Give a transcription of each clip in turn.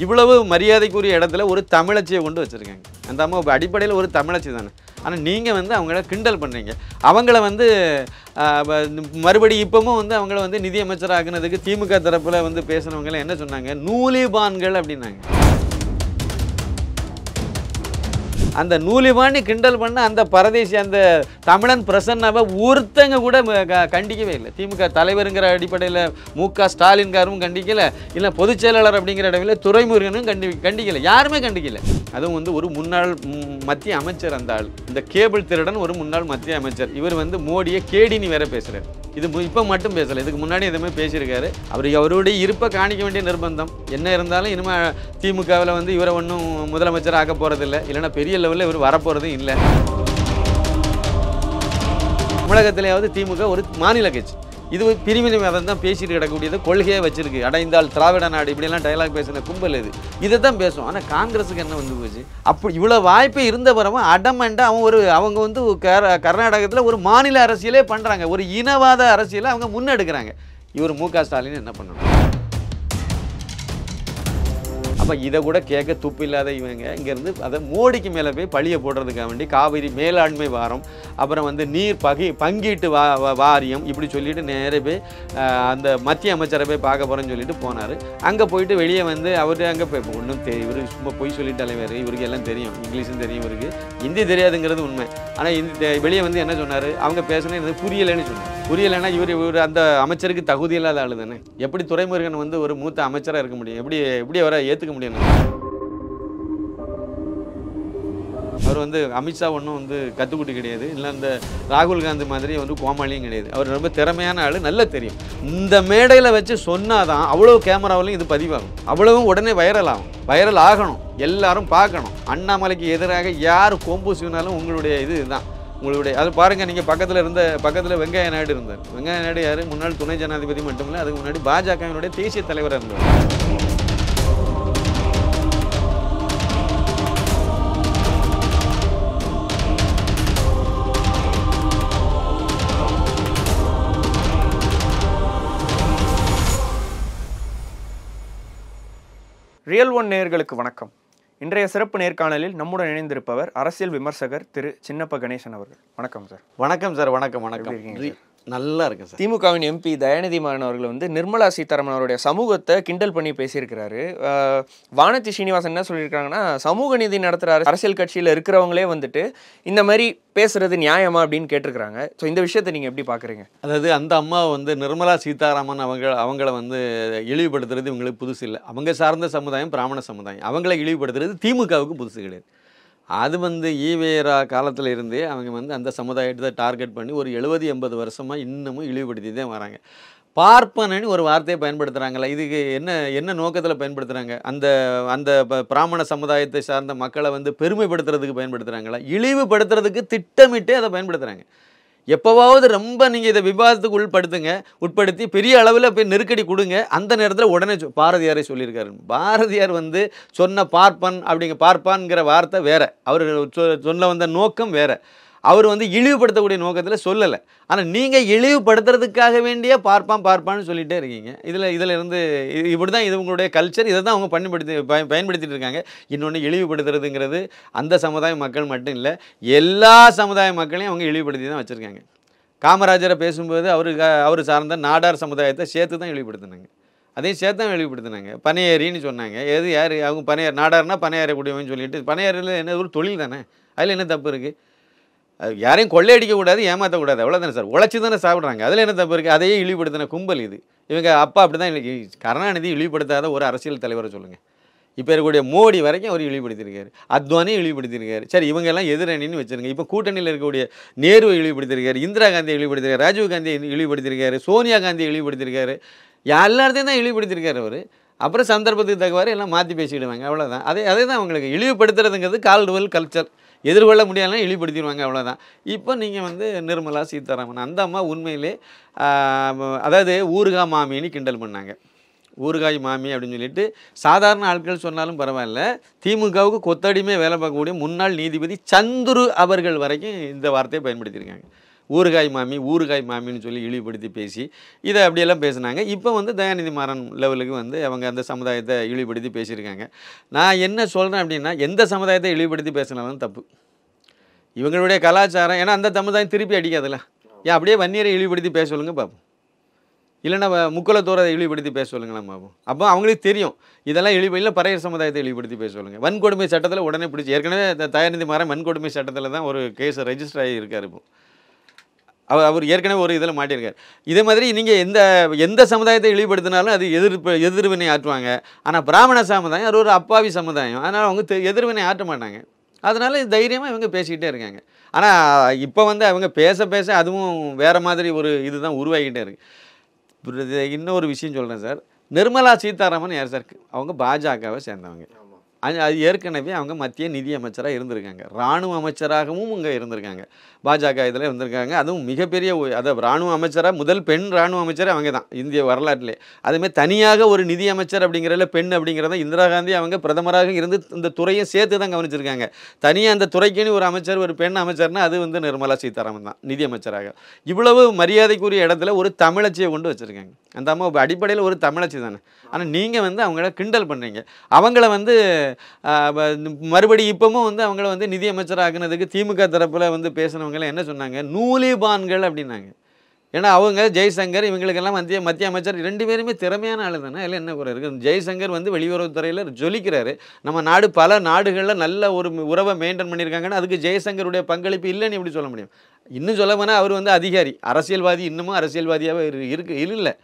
இவ்வளவு மரியாதைக்குரிய இடத்துல ஒரு தமிழச்சியை கொண்டு வச்சுருக்காங்க. அந்த அம்மா அடிப்படையில் ஒரு தமிழச்சி தானே. ஆனால் நீங்கள் வந்து அவங்கள கிண்டல் பண்ணுறீங்க. அவங்கள வந்து மறுபடியும் இப்பவும் வந்து அவங்கள வந்து நிதியமைச்சர் ஆக்குனதுக்கு திமுக தரப்பில் வந்து பேசுனவங்களாம் என்ன சொன்னாங்க? நூலிபான்கள் அப்படின்னாங்க. அந்த நூலிபானி கிண்டல் பண்ண அந்த பரதேசி அந்த தமிழன் பிரசன்னாவை ஒருத்தங்க கூட கண்டிக்கவே இல்லை. திமுக தலைவருங்கிற அடிப்படையில் மு.க. ஸ்டாலின்காரும் கண்டிக்கலை, இல்லை பொதுச் செயலாளர் அப்படிங்கிற இடத்துல துரைமுருகனும் கண்டிக்கலை, யாருமே கண்டிக்கலை. அதுவும் வந்து ஒரு முன்னாள் மத்திய அமைச்சர். அந்த ஆள் இந்த கேபிள் திருடன் ஒரு முன்னாள் மத்திய அமைச்சர். இவர் வந்து மோடியை கேடின்னு வேற பேசுகிறார். இது இப்போ மட்டும் பேசலை, இதுக்கு முன்னாடி எதுவுமே பேசியிருக்காரு. அவருடைய இருப்பை காணிக்க வேண்டிய நிர்பந்தம் என்ன இருந்தாலும் இனிமேல் திமுகவில் வந்து இவரை ஒன்றும் முதலமைச்சர் ஆக்க போகிறதில்லை, இல்லைன்னா பெரிய லெவலில் இவர் வரப்போகிறதும் இல்லை. தமிழகத்திலேயாவது திமுக ஒரு மாநில கட்சி, இது பிரிவினைவாதம் தான் பேசிட்டு கிடக்கக்கூடியது, கொள்கையை வச்சிருக்கு. அடைந்தால் திராவிட நாடு இப்படியெல்லாம் டைலாக் பேசின கும்பல் இது, இதை தான் பேசும். ஆனால் காங்கிரஸுக்கு என்ன வந்து போச்சு? அப்படி இவ்வளோ வாய்ப்பு இருந்த பிறகு அடமண்டா அவங்க வந்து கர்நாடகத்தில் ஒரு மாநில அரசியலே பண்ணுறாங்க, ஒரு இனவாத அரசியலை அவங்க முன்னெடுக்கிறாங்க. இவர் மு.க. ஸ்டாலின் என்ன பண்ணணும்? அப்போ இதை கூட கேட்க துப்பு இல்லாத இவங்க இங்கேருந்து அதை மோடிக்கு மேலே போய் பழியை போடுறதுக்காக வேண்டி காவிரி மேலாண்மை வாரம், அப்புறம் வந்து நீர் பங்கீட்டு வாரியம் இப்படி சொல்லிட்டு நேரே போய் அந்த மத்திய அமைச்சரை போய் பார்க்க போகிறேன்னு சொல்லிட்டு போனார். அங்கே போயிட்டு வெளியே வந்து அவர் அங்கே போய் ஒன்றும் இவரு சும்மா போய் சொல்லிட்டாலே வேறு, இவருக்கு எல்லாம் தெரியும், இங்கிலீஷும் தெரியும், இவருக்கு ஹிந்தி தெரியாதுங்கிறது உண்மை. ஆனால் வெளியே வந்து என்ன சொன்னார்? அவங்க பேசினா எனக்கு புரியலைன்னு சொன்னார். புரியலைன்னா இவர் அந்த அமைச்சருக்கு தகுதி இல்லாத ஆளு தானே. எப்படி துரைமுருகன் வந்து ஒரு மூத்த அமைச்சராக இருக்க முடியும்? எப்படி அவரை ஏற்றுக்க முடியும்? அவர் வந்து அமித்ஷா ஒன்றும் வந்து கற்றுக்குட்டி கிடையாது, இல்லை இந்த ராகுல் காந்தி மாதிரி வந்து கோமாளியும் கிடையாது. அவர் ரொம்ப திறமையான ஆள், நல்லா தெரியும். இந்த மேடையில் வச்சு சொன்னாதான் அவ்வளோ கேமராவிலையும் இது பதிவாகும், அவ்வளவும் உடனே வைரல் ஆகும். வைரல் ஆகணும், எல்லாரும் பார்க்கணும். அண்ணாமலைக்கு எதிராக யார் கொம்பு சீனாலும் உங்களுடைய இதுதான் உங்களுடைய. அது பாருங்கள், நீங்கள் பக்கத்தில் வெங்கையா நாயுடு இருந்தார். வெங்கையா நாயுடு யார்? முன்னாள் துணை ஜனாதிபதி மட்டும் இல்லை, அதுக்கு முன்னாடி பாஜகவினுடைய தேசிய தலைவராக இருந்தார். ரியல் ஒன் நேயர்களுக்கு வணக்கம். இன்றைய சிறப்பு நேர்காணலில் நம்முடன் இணைந்திருப்பவர் அரசியல் விமர்சகர் திரு சின்னப்ப கணேசன் அவர்கள். வணக்கம் சார். வணக்கம் சார். வணக்கம். நல்லா இருக்கு சார். திமுகவின் எம்பி தயாநிதி மாறன் அவர்கள் வந்து நிர்மலா சீதாராமன் அவருடைய சமூகத்தை கிண்டல் பண்ணி பேசியிருக்கிறாரு. வானதி ஸ்ரீனிவாசன் என்ன சொல்லியிருக்காங்கன்னா, சமூக நீதி நடத்துகிற அரசியல் கட்சியில் இருக்கிறவங்களே வந்துட்டு இந்த மாதிரி பேசுறது நியாயமா அப்படின்னு கேட்டிருக்கிறாங்க. ஸோ இந்த விஷயத்தை நீங்கள் எப்படி பார்க்குறீங்க? அதாவது அந்த அம்மா வந்து நிர்மலா சீதாராமன் அவங்கள வந்து இழிவுபடுத்துறது இவங்களுக்கு புதுசு இல்லை. அவங்க சார்ந்த சமுதாயம் பிராமண சமுதாயம், அவங்கள இழிவுபடுத்துறது திமுகவுக்கு புதுசு கிடையாது. அது வந்து ஈவேரா காலத்தில் இருந்தே அவங்க வந்து அந்த சமுதாயத்தை டார்கெட் பண்ணி ஒரு 70-80 வருஷமாக இன்னமும் இழிவுபடுத்தி தான் வராங்க. பார்ப்பனன்னு ஒரு வார்த்தையை பயன்படுத்துகிறாங்களா? இதுக்கு என்ன நோக்கத்தில் பயன்படுத்துகிறாங்க? அந்த பிராமண சமுதாயத்தை சார்ந்த மக்களை வந்து பெருமைப்படுத்துறதுக்கு பயன்படுத்துகிறாங்களா? இழிவுபடுத்துறதுக்கு திட்டமிட்டே அதை பயன்படுத்துகிறாங்க. எப்போவாவது ரொம்ப நீங்கள் இதை விவாதத்துக்கு உட்படுத்தி பெரிய அளவில் போய் நெருக்கடி கொடுங்க. அந்த நேரத்தில் உடனே பாரதியாரே சொல்லியிருக்காரு. பாரதியார் வந்து சொன்ன பார்ப்பான்ங்கிற வார்த்தை வேற, அவர் சொல்ல வந்த நோக்கம் வேற. அவர் வந்து இழிவுபடுத்தக்கூடிய நோக்கத்தில் சொல்லலை. ஆனால் நீங்கள் இழிவுபடுத்துறதுக்காக வேண்டிய பார்ப்பான்னு சொல்லிகிட்டே இருக்கீங்க. இதில் இருந்து இப்படி தான் இது உங்களுடைய கல்ச்சர், இதை தான் அவங்க பயன்படுத்திட்டு இருக்காங்க. இன்னொன்று, இழிவுபடுத்துறதுங்கிறது அந்த சமுதாய மக்கள் மட்டும் இல்லை, எல்லா சமுதாய மக்களையும் அவங்க இழிவுபடுத்தி தான் வச்சுருக்காங்க. காமராஜரை பேசும்போது அவர் சார்ந்த நாடார் சமுதாயத்தை சேர்த்து தான் இழிவுபடுத்தினாங்க. அதையும் சேர்த்து தான் இழிவுபடுத்தினாங்க. பனையேறின்னு சொன்னாங்க. யார் அவங்க? பனையார், நாடார்னா பனையாறக்கூடியவன்னு சொல்லிட்டு, பனையாறில் என்ன ஒரு தொழில் தானே, அதில் என்ன தப்பு இருக்குது? யாரையும் கொள்ளையடிக்கக்கூடாது, ஏமாற்றக்கூடாது, அவ்வளோதானே சார். உழைச்சி தானே சாப்பிட்றாங்க, அதில் என்ன தப்பு இருக்குது? அதையே இழிவுபடுத்தின கும்பல் இது. இவங்க அப்பா அப்படி தான். கருணாநிதி இழிவுபடுத்தாத ஒரு அரசியல் தலைவரை சொல்லுங்கள். இப்போ இருக்கக்கூடிய மோடி வரைக்கும் அவர் இழிவுபடுத்தியிருக்காரு, அத்வானியும் இழிவுபடுத்தியிருக்காரு. சரி, இவங்கெல்லாம் எதிரணின்னு வச்சுருங்க. இப்போ கூட்டணியில் இருக்கக்கூடிய நேருவை இழிவுபடுத்தியிருக்காரு, இந்திரா காந்தியை இழிவுபடுத்தியிருக்காரு, ராஜீவ் காந்தியை இழிவுபடுத்தியிருக்காரு, சோனியா காந்தியை இழிவுபடுத்தியிருக்காரு, எல்லாத்தையும் தான் இழிவுபடுத்தியிருக்காரு அவர். அப்புறம் சந்தர்ப்பத்துக்கு தக்கவாறு எல்லாம் மாற்றி பேசிவிடுவாங்க, அவ்வளோதான். அதே தான் அவங்களுக்கு இழிவுபடுத்துறதுங்கிறது கால்டுவல் கல்ச்சர். எதிர்கொள்ள முடியாதுனா இழிவுபடுத்திடுவாங்க, அவ்வளோதான். இப்போ நீங்கள் வந்து நிர்மலா சீதாராமன் அந்த அம்மா உண்மையிலே அதாவது ஊறுகாய் மாமின்னு கிண்டல் பண்ணாங்க. ஊறுகாய் மாமி அப்படின்னு சொல்லிட்டு சாதாரண ஆட்கள் சொன்னாலும் பரவாயில்ல, திமுகவுக்கு கொத்தடிமே வேலை பார்க்கக்கூடிய முன்னாள் நீதிபதி சந்துரு அவர்கள் வரைக்கும் இந்த வார்த்தையை பயன்படுத்தியிருக்காங்க. ஊறுகாய் மாமின்னு சொல்லி இழிவுபடுத்தி பேசி இதை அப்படியெல்லாம் பேசுனாங்க. இப்போ வந்து தயாநிதி மாறன் லெவலுக்கு வந்து அவங்க அந்த சமுதாயத்தை இழிவுபடுத்தி பேசியிருக்காங்க. நான் என்ன சொல்கிறேன் அப்படின்னா, எந்த சமுதாயத்தை இழிவுபடுத்தி பேசினாலும் தப்பு. இவங்களுடைய கலாச்சாரம், ஏன்னா அந்த சமுதாயம் திருப்பி அடிக்காதுல்ல. ஏன் அப்படியே வன்னியரை இழிவுபடுத்தி பேச சொல்லுங்க பார்ப்போம், இல்லைன்னா முக்குலத்தோரை இழிவுபடுத்தி பேச சொல்லுங்களா பார்ப்போம். அப்போ அவங்களுக்கு தெரியும் இதெல்லாம் இல்லை பறையர் சமுதாயத்தை இழிவுபடுத்தி பேச சொல்லுங்கள். வன்கொடுமை சட்டத்தில் உடனே பிடிச்சி, ஏற்கனவே தயாநிதி மாறன் வன்கொடுமை சட்டத்தில் தான் ஒரு கேஸ் ரெஜிஸ்டர் ஆகி இருக்கார். இப்போ அவர் ஏற்கனவே ஒரு இதில் மாட்டியிருக்கார். இதே மாதிரி நீங்கள் எந்த சமுதாயத்தை இழிவுபடுத்தினாலும் அது எதிர்வினை ஆற்றுவாங்க. ஆனால் பிராமண சமுதாயம் அது ஒரு அப்பாவி சமுதாயம், அதனால் அவங்க எதிர்வினை ஆற்ற மாட்டாங்க. அதனால் தைரியமாக இவங்க பேசிக்கிட்டே இருக்காங்க. ஆனால் இப்போ வந்து அவங்க பேச அதுவும் வேறு மாதிரி ஒரு இதுதான் உருவாகிக்கிட்டே இருக்குது. இன்னொரு விஷயம் சொல்கிறேன் சார், நிர்மலா சீதாராமன் யார் சார்? அவங்க பாஜகவை சேர்ந்தவங்க. அது ஏற்கனவே அவங்க மத்திய நிதி அமைச்சராக இருந்திருக்காங்க, இராணுவ அமைச்சராகவும் இங்கே இருந்திருக்காங்க, பாஜக இதில் இருந்திருக்காங்க. அதுவும் மிகப்பெரிய அதாவது இராணுவ அமைச்சராக முதல் பெண் இராணுவ அமைச்சர் அவங்க தான் இந்திய வரலாற்றிலே. அதுமாதிரி தனியாக ஒரு நிதி அமைச்சர் அப்படிங்கிறதுல பெண் அப்படிங்கிறத இந்திரா காந்தி அவங்க பிரதமராக இருந்து இந்த துறையை சேர்த்து தான் கவனிச்சிருக்காங்க. தனியாக அந்த துறைக்குன்னு ஒரு அமைச்சர், ஒரு பெண் அமைச்சர்னா அது வந்து நிர்மலா சீதாராமன் தான் நிதி அமைச்சராக. இவ்வளவு மரியாதைக்குரிய இடத்துல ஒரு தமிழச்சியை கொண்டு வச்சுருக்காங்க. அந்த அம்மா அடிப்படையில் ஒரு தமிழச்சி தானே. ஆனால் நீங்கள் வந்து அவங்கள கிண்டல் பண்ணுறீங்க. அவங்கள வந்து மறுபடியும் இப்பவும் வந்து அவங்கள வந்து நிதி அமைச்சர் ஆக்குனதுக்கு திமுக தரப்பில் வந்து பேசினவங்களாம் என்ன சொன்னாங்க? நூலிபான்கள் அப்படின்னாங்க. ஏன்னா அவங்க ஜெய்சங்கர் இவங்களுக்கெல்லாம் மத்திய அமைச்சர் 2 பேருமே திறமையான ஆளு தானே. அதில் என்ன குறை இருக்குது? ஜெய்சங்கர் வந்து வெளியுறவுத்துறையில் ஜொலிக்கிறாரு. நம்ம நாடு பல நாடுகளில் நல்ல ஒரு உறவை மெயின்டைன் பண்ணியிருக்காங்கன்னா அதுக்கு ஜெய்சங்கருடைய பங்களிப்பு இல்லைன்னு எப்படி சொல்ல முடியும்? இன்னும் சொல்ல போனால் அவர் வந்து அதிகாரி, அரசியல்வாதி, இன்னமும் அரசியல்வாதியாகவே இல்லை.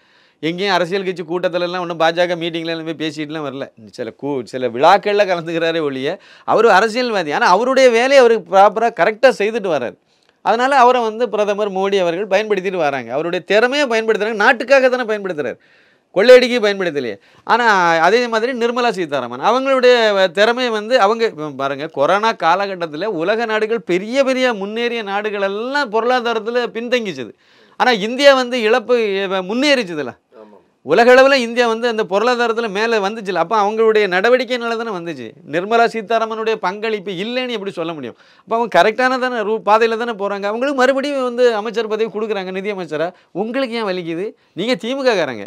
எங்கேயும் அரசியல் கட்சி கூட்டத்திலலாம் ஒன்றும் பாஜக மீட்டிங்கில் போய் பேசிட்டுலாம் வரல. சில விழாக்களில் கலந்துக்கிறாரே ஒழிய அவர் அரசியல்வாதி. ஆனால் அவருடைய வேலையை அவர் ப்ராப்பராக கரெக்டாக செய்துட்டு வர்றாரு. அதனால் அவரை வந்து பிரதமர் மோடி அவர்கள் பயன்படுத்திட்டு வராங்க. அவருடைய திறமையை பயன்படுத்துகிறாங்க, நாட்டுக்காக தானே பயன்படுத்துகிறார், கொள்ளையடிக்கி பயன்படுத்தலையே. ஆனால் அதே மாதிரி நிர்மலா சீதாராமன் அவங்களுடைய திறமையை வந்து அவங்க பாருங்கள், கொரோனா காலகட்டத்தில் உலக நாடுகள் பெரிய முன்னேறிய நாடுகளெல்லாம் பொருளாதாரத்தில் பின்தங்கிச்சது. ஆனால் இந்தியா வந்து முன்னேறிச்சதில்ல. உலகளவில் இந்தியா வந்து அந்த பொருளாதாரத்தில் மேலே வந்துச்சுல. அப்போ அவங்களுடைய நடவடிக்கைனால தானே வந்துச்சு. நிர்மலா சீதாராமனுடைய பங்களிப்பு இல்லைன்னு எப்படி சொல்ல முடியும்? அப்போ அவங்க கரெக்டான தானே பாதையில் தானே போகிறாங்க. அவங்களுக்கு மறுபடியும் வந்து அமைச்சர் பதவி கொடுக்குறாங்க, நிதி அமைச்சராக. உங்களுக்கு ஏன் வலிக்குது? நீங்கள் திமுககாரங்க,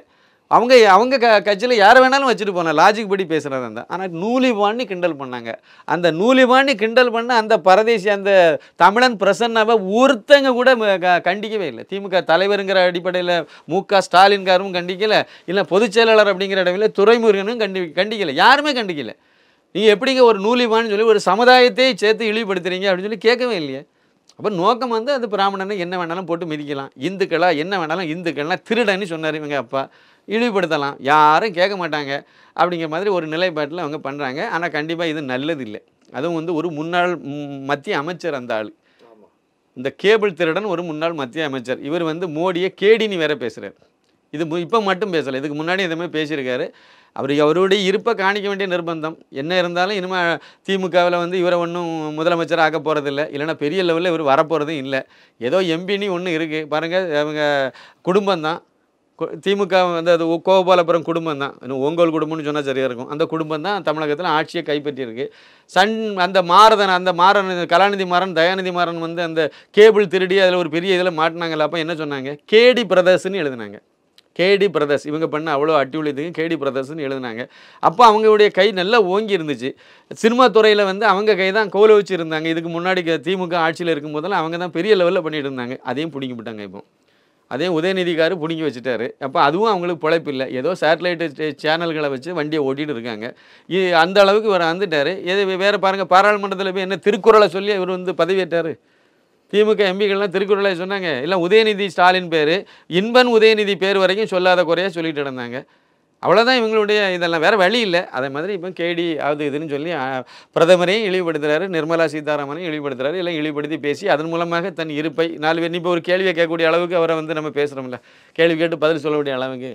அவங்க கட்சியில் யாரை வேணாலும் வச்சுட்டு போனாங்க, லாஜிக் படி பேசுகிறதா இருந்தால். ஆனால் நூலிபான்னு கிண்டல் பண்ணாங்க. அந்த நூலிபான்னு கிண்டல் பண்ண அந்த பரதேசி அந்த தமிழன் பிரசன்னாவை ஒருத்தங்க கூட கண்டிக்கவே இல்லை. திமுக தலைவருங்கிற அடிப்படையில் மு.க. ஸ்டாலின்காரும் கண்டிக்கலை, இல்லை பொதுச் செயலாளர் அப்படிங்கிற இடத்துல துரைமுருகனும் கண்டிக்கலை, யாருமே கண்டிக்கலை. நீங்கள் எப்படிங்க ஒரு நூலிபான்னு சொல்லி ஒரு சமுதாயத்தை சேர்த்து இழிவுபடுத்துறீங்க அப்படின்னு சொல்லி கேட்கவே இல்லையே. அப்போ நோக்கம் வந்து அது பிராமணனை என்ன வேணாலும் போட்டு மிதிக்கலாம், இந்துக்களா என்ன வேணாலும், இந்துக்கள்லாம் திருடன்னு சொன்னார் இவங்க அப்பா, இழிவுபடுத்தலாம், யாரும் கேட்க மாட்டாங்க அப்படிங்கிற மாதிரி ஒரு நிலைப்பாட்டில் அவங்க பண்ணுறாங்க. ஆனால் கண்டிப்பாக இது நல்லது இல்லை. அதுவும் வந்து ஒரு முன்னாள் மத்திய அமைச்சர் அந்த ஆள், இந்த கேபிள் திருடன் ஒரு முன்னாள் மத்திய அமைச்சர். இவர் வந்து மோடியை கேடின்னு வேற பேசுகிறார். இது இப்போ மட்டும் பேசலை, இதுக்கு முன்னாடி இதுமாதிரி பேசியிருக்காரு. அவருடைய இருப்பை காணிக்க வேண்டிய நிர்பந்தம் என்ன இருந்தாலும் இனிமேல் திமுகவில் வந்து இவரை ஒன்றும் முதலமைச்சர் ஆக்க போகிறதில்ல, இல்லைன்னா பெரிய லெவலில் இவர் வரப்போகிறதும் இல்லை. ஏதோ எம்பின்னு ஒன்று இருக்குது பாருங்கள், அவங்க குடும்பம்தான் திமுக வந்து அது கோபாலபுரம் குடும்பம் தான், இன்னும் ஓங்கோல் குடும்பம்னு சொன்னால் சரியாக இருக்கும். அந்த குடும்பம் தான் தமிழகத்தில் ஆட்சியை கைப்பற்றியிருக்கு. அந்த மாறன் கலாநிதி மாறன் தயாநிதி மாறன் வந்து அந்த கேபிள் திருடி அதில் ஒரு பெரிய இதில் மாட்டினாங்கல்ல. அப்போ என்ன சொன்னாங்க? கேடி பிரதர்ஸ்ன்னு எழுதினாங்க. கேடி பிரதர்ஸ் இவங்க பண்ண அவ்வளோ அட்டிவிழியத்துக்கு கேடி பிரதர்ஸ்ன்னு எழுதினாங்க. அப்போ அவங்களுடைய கை நல்லா ஓங்கி இருந்துச்சு. சினிமா துறையில் வந்து அவங்க கை தான் கோல வச்சு இருந்தாங்க. இதுக்கு முன்னாடி திமுக ஆட்சியில் இருக்கும் போதெல்லாம் அவங்க தான் பெரிய லெவலில் பண்ணிட்டு இருந்தாங்க. அதையும் பிடிங்கி விட்டாங்க. இப்போ அதே உதயநிதிக்காரு பிடிங்கி வச்சுட்டாரு. அப்போ அதுவும் அவங்களுக்கு பிழைப்பு இல்லை, ஏதோ சேட்டலைட்டு சேனல்களை வச்சு வண்டியை ஓட்டிகிட்டு இருக்காங்க. அந்த அளவுக்கு இவர் வந்துட்டார். வேறு பாருங்கள், பாராளுமன்றத்தில் போய் என்ன திருக்குறளை சொல்லி இவர் வந்து பதவியேற்றார். திமுக எம்பிகள்லாம் திருக்குறளை சொன்னாங்க. இல்லை உதயநிதி ஸ்டாலின் பேர், இன்பன் உதயநிதி பேர் வரைக்கும் சொல்லாத குறையாக சொல்லிட்டு இருந்தாங்க. அவ்வளோதான் இவங்களுடைய இதெல்லாம், வேறு வழி இல்லை. அதே மாதிரி இப்போ கேடி அது இதுன்னு சொல்லி பிரதமரையும் இழிவுபடுத்துகிறாரு, நிர்மலா சீதாராமனையும் இழிவுபடுத்துகிறாரு. எல்லாம் இழிவுபடுத்தி பேசி அதன் மூலமாக தன் இருப்பை 4 பேர் இப்போ ஒரு கேள்வியை கேட்கக்கூடிய அளவுக்கு அவரை வந்து நம்ம பேசுகிறோம்ல, கேள்வி கேட்டு பதில் சொல்லக்கூடிய அளவுக்கு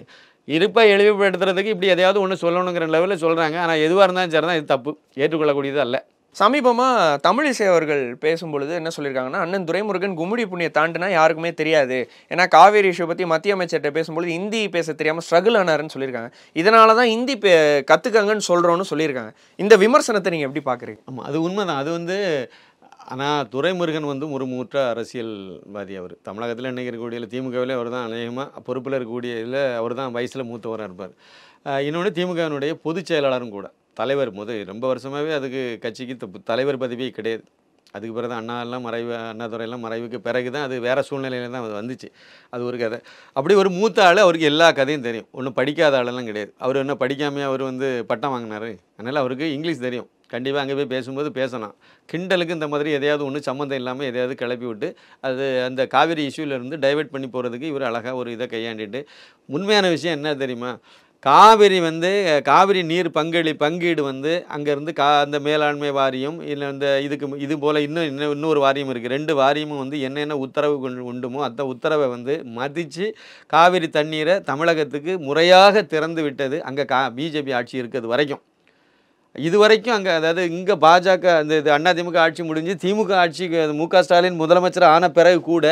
இருப்பை இழிவுபடுத்துறதுக்கு இப்படி எதையாவது ஒன்று சொல்லணுங்கிற லெவலில் சொல்கிறாங்க. ஆனால் எதுவாக இருந்தாலும் சரி தான், இது தப்பு, ஏற்றுக்கொள்ளக்கூடியது அல்ல. சமீபமாக தமிழிசை அவர்கள் பேசும்பொழுது என்ன சொல்லியிருக்காங்கன்னா, அண்ணன் துரைமுருகன் கும்மிடி புண்ணியை தாண்டினா யாருக்குமே தெரியாது, ஏன்னா காவேரி இஷ்யூ பற்றி மத்திய அமைச்சர்கிட்ட பேசும்பொழுது ஹிந்தி பேச தெரியாமல் ஸ்ட்ரகிள் ஆனாருன்னு சொல்லியிருக்காங்க. இதனால தான் ஹிந்தி கற்றுக்கங்கன்னு சொல்கிறோன்னு சொல்லியிருக்காங்க. இந்த விமர்சனத்தை நீங்கள் எப்படி பார்க்குறீங்க? ஆமாம், அது உண்மைதான். அது வந்து ஆனால் துரைமுருகன் வந்து ஒரு மூற்ற அரசியல்வாதி. அவர் தமிழகத்தில் இன்றைக்கி இருக்கக்கூடிய திமுகவிலே அவர் தான் அநேகமாக பொறுப்பில் இருக்கக்கூடிய இதில் அவர் தான் வயசில் மூத்தவராக இருப்பார். இன்னொன்று திமுகவினுடைய பொதுச் செயலாளரும் கூட. தலைவர் ரொம்ப வருஷமாகவே அதுக்கு கட்சிக்கு தலைவர் பதவியே கிடையாது. அதுக்கு பிறகு தான் அண்ணாதுரையெல்லாம் மறைவுக்கு பிறகு தான் அது வேறு சூழ்நிலையில தான் அது வந்துச்சு. அது ஒரு கதை. அப்படி ஒரு மூத்த ஆள், அவருக்கு எல்லா கதையும் தெரியும். ஒன்றும் படிக்காத ஆளெல்லாம் கிடையாது. அவர் என்ன படிக்காமையே அவர் வந்து பட்டம் வாங்கினார். அதனால் அவருக்கு இங்கிலீஷ் தெரியும். கண்டிப்பாக அங்கே போய் பேசும்போது பேசலாம். கிண்டலுக்கு இந்த மாதிரி எதையாவது ஒன்று சம்மந்தம் இல்லாமல் எதையாவது கிளப்பி விட்டு அது அந்த காவிரி இஷ்யூலேருந்து டைவெர்ட் பண்ணி போகிறதுக்கு இவர் அழகாக ஒரு இதை கையாண்டிட்டு, உண்மையான விஷயம் என்ன தெரியுமா, காவிரி நீர் பங்கீடு வந்து அங்கேருந்து அந்த மேலாண்மை வாரியம் இல்லை இந்த இது போல் இன்னொரு வாரியம் இருக்குது. 2 வாரியமும் வந்து என்னென்ன உத்தரவு உண்டுமோ அந்த உத்தரவை வந்து மதித்து காவிரி தண்ணீரை தமிழகத்துக்கு முறையாக திறந்து விட்டது அங்கே பிஜேபி ஆட்சி இருக்கிறது வரைக்கும். இது வரைக்கும் அங்கே, அதாவது இங்கே பாஜக அந்த அதிமுக ஆட்சி முடிஞ்சு திமுக ஆட்சிக்கு மு.க. ஸ்டாலின் முதலமைச்சர் ஆன பிறகு கூட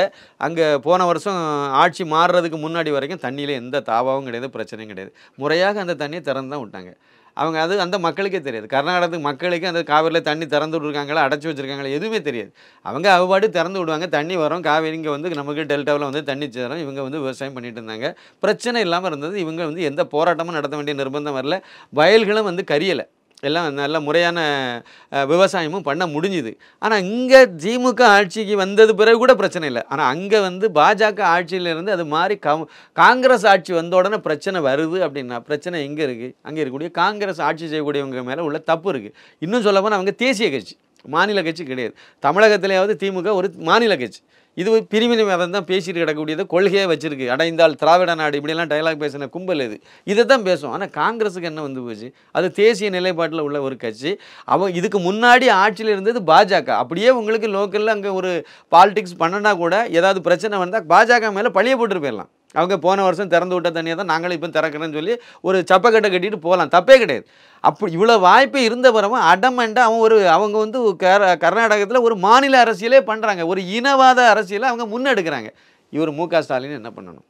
அங்கே போன வருஷம் ஆட்சி மாறுறதுக்கு முன்னாடி வரைக்கும் தண்ணியில் எந்த தாவாவும் கிடையாது, பிரச்சனையும் கிடையாது. முறையாக அந்த தண்ணியை திறந்து தான் விட்டாங்க. அவங்க அந்த மக்களுக்கே தெரியாது. கர்நாடகத்துக்கு மக்களுக்கு அந்த காவிரியில் தண்ணி திறந்து விட்ருக்காங்களா அடைச்சி வச்சுருக்காங்களா எதுவுமே தெரியாது. அவங்க அவ்வாடு திறந்து விடுவாங்க, தண்ணி வரும், காவிரி இங்கே வந்து நமக்கு டெல்டாவில் வந்து தண்ணி சேரும். இவங்க வந்து விவசாயம் பண்ணிட்டு இருந்தாங்க, பிரச்சனை இல்லாமல் இருந்தது. இவங்க வந்து எந்த போராட்டமும் நடத்த வேண்டிய நிர்பந்தம் வரல. வயல்களும் வந்து கரியலை, எல்லாம் நல்ல முறையான விவசாயமும் பண்ண முடிஞ்சுது. ஆனால் இங்கே திமுக ஆட்சிக்கு வந்தது பிறகு கூட பிரச்சனை இல்லை. ஆனால் அங்கே வந்து பாஜக ஆட்சியிலேருந்து அது மாதிரி காங்கிரஸ் ஆட்சி வந்த உடனே பிரச்சனை வருது. அப்படின்னா பிரச்சனை எங்கே இருக்குது? அங்கே இருக்கக்கூடிய காங்கிரஸ் ஆட்சி செய்யக்கூடியவங்க மேலே உள்ள தப்பு இருக்குது. இன்னும் சொல்லப்போனால் அவங்க தேசிய கட்சி, மாநில கட்சி கிடையாது. தமிழகத்திலேயாவது திமுக ஒரு மாநில கட்சி. இது பிரிவினைவாதம் தான் பேசிட்டு கிடக்கக்கூடியது, கொள்கையை வச்சிருக்கு. அடைந்தால் திராவிட நாடு இப்படிலாம் டைலாக் பேசின கும்பல் இதை தான் பேசும். ஆனால் காங்கிரஸுக்கு என்ன வந்து போச்சு? அது தேசிய நிலைப்பாட்டில் உள்ள ஒரு கட்சி. இதுக்கு முன்னாடி ஆட்சியில் இருந்தது பாஜக. அப்படியே உங்களுக்கு லோக்கலில் அங்கே ஒரு பாலிடிக்ஸ் பண்ணனா கூட ஏதாவது பிரச்சனை வந்தால் பாஜக மேலே பழிய போட்டு போயிடலாம். அவங்க போன வருஷம் திறந்து விட்ட தண்ணியை தான் நாங்களும் இப்போ திறக்கிறேன்னு சொல்லி ஒரு சப்பக்கட்டை கட்டிட்டு போகலாம், தப்பே கிடையாது. அப்படி இவ்வளோ வாய்ப்பு இருந்த பிறகு அடமெண்ட்டாக அவங்க வந்து கர்நாடகத்தில் ஒரு மாநில அரசியலே பண்ணுறாங்க, ஒரு இனவாத அரசியலை அவங்க முன்னெடுக்கிறாங்க. இவர் மு.க. ஸ்டாலின் என்ன பண்ணணும்?